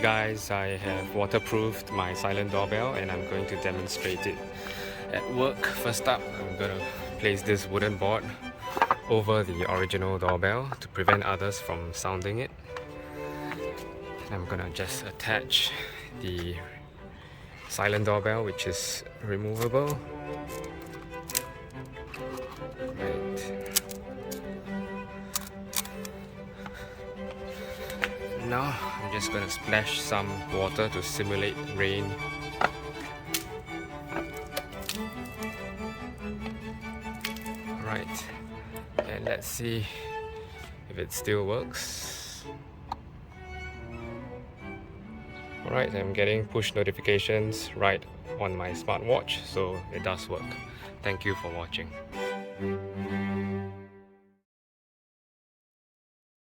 Guys, I have waterproofed my silent doorbell and I'm going to demonstrate it at work. First up, I'm going to place this wooden board over the original doorbell to prevent others from sounding it. I'm going to just attach the silent doorbell, which is removable. Right. Now I'm just going to splash some water to simulate rain. Right, and let's see if it still works. Alright, I'm getting push notifications right on my smartwatch, so it does work. Thank you for watching.